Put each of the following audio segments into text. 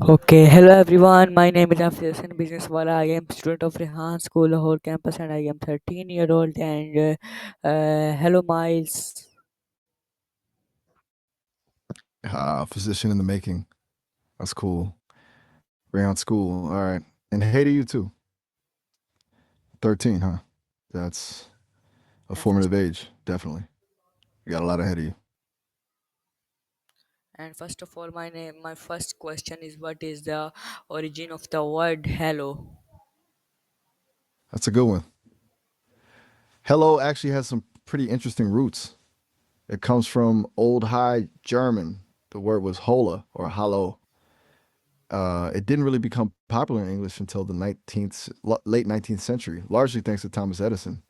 Okay, hello everyone. My name is Afis and Business Wala. I am student of Rehan School, Lahore campus, and I am 13 year old. And hello, Miles. Physician in the making. That's cool. Around school. All right. And hey to you too. 13, huh? That's a And first, formative age. Definitely. You got a lot ahead of you. and first of all, my first question is, what is the origin of the word hello? That's a good one. Hello actually has some pretty interesting roots. It comes from Old High German. The word was hola or hallo. It didn't really become popular in English until the late 19th century, largely thanks to Thomas Edison.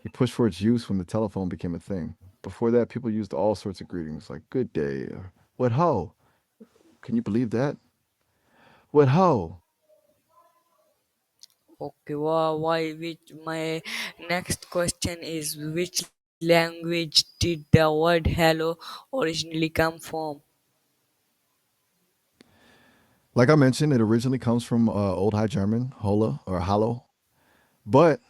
He pushed for its use when the telephone became a thing. Before that, people used all sorts of greetings like "Good day" or "What ho." Can you believe that? What ho? Okay, why? Which my next question is, which language did the word hello originally come from? Like I mentioned, it originally comes from Old High German, hola or hallo. But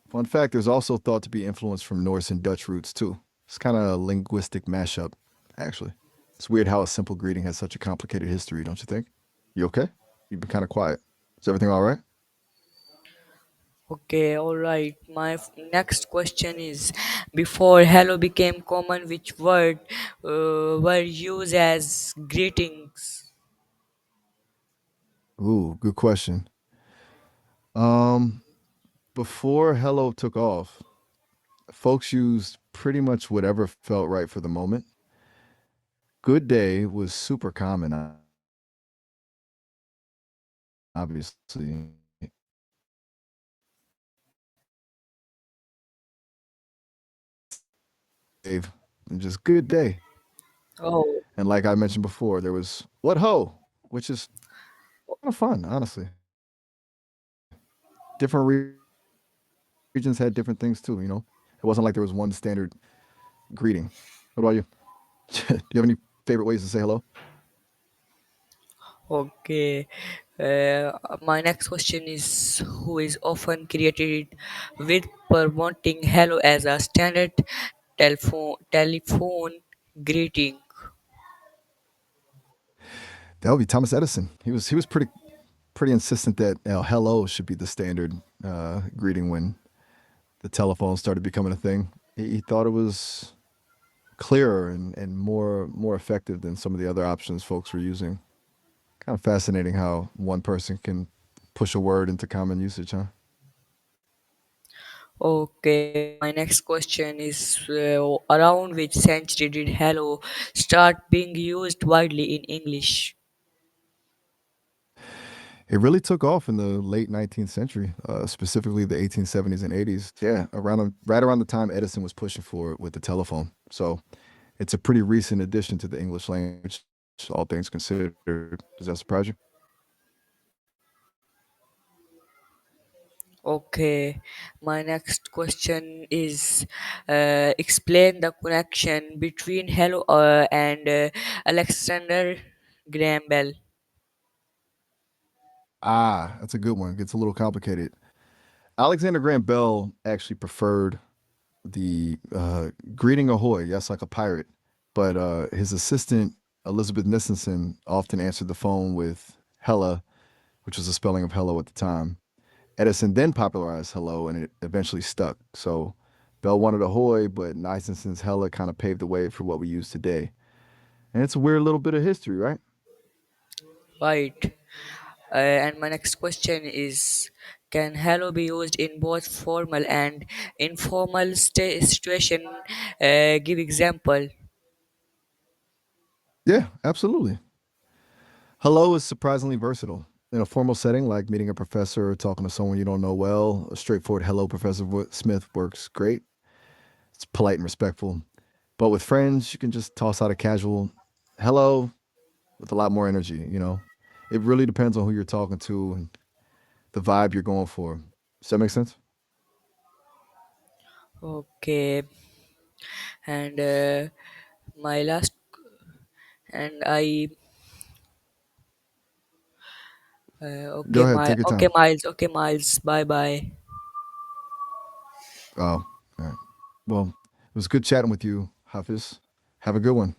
fun fact, there's also thought to be influence from Norse and Dutch roots too. It's kind of a linguistic mashup, actually. It's weird how a simple greeting has such a complicated history, don't you think? You okay? You've been kind of quiet. Is everything all right? Okay, all right. My next question is, before hello became common, which word were used as greetings? Ooh, good question. Um, Before hello took off, folks used pretty much whatever felt right for the moment. Good day was super common, obviously. Dave, and just good day. Oh, And like I mentioned before, there was what ho, which is kind of fun, honestly. Different regions had different things too, you know? It wasn't like there was one standard greeting. What about you? Do you have any favorite ways to say hello? okay. My next question is, who is often credited with promoting hello as a standard telephone greeting? That would be Thomas Edison. He was pretty insistent that hello should be the standard greeting when the telephone started becoming a thing. He thought it was clearer and more effective than some of the other options folks were using. Kind of fascinating how one person can push a word into common usage, huh? Okay, my next question is, around which century did hello start being used widely in English? It really took off in the late 19th century, specifically the 1870s and 80s. Yeah, right around the time Edison was pushing for it with the telephone. So it's a pretty recent addition to the English language, all things considered. Does that surprise you? Okay, my next question is, explain the connection between hello and Alexander Graham Bell. Ah, that's a good one. It gets a little complicated. Alexander Graham Bell actually preferred the greeting ahoy, yes, like a pirate. But his assistant, Elizabeth Nissenson, often answered the phone with hella, which was the spelling of hello at the time. Edison then popularized hello and it eventually stuck. So Bell wanted ahoy, but Nissensen's hella kind of paved the way for what we use today. And it's a weird little bit of history, right? Right. And my next question is, can hello be used in both formal and informal situation? Give example. Yeah, absolutely. Hello is surprisingly versatile. In a formal setting, like meeting a professor or talking to someone you don't know well, a straightforward hello, Professor Smith works great. It's polite and respectful. But with friends, you can just toss out a casual hello with a lot more energy, you know? It really depends on who you're talking to and the vibe you're going for. Does that make sense? Okay, and my last and I Go Okay, ahead, take your okay, time. Miles. Okay, Miles. Bye, bye. Oh, all right. Well, it was good chatting with you, Hafiz. Have a good one.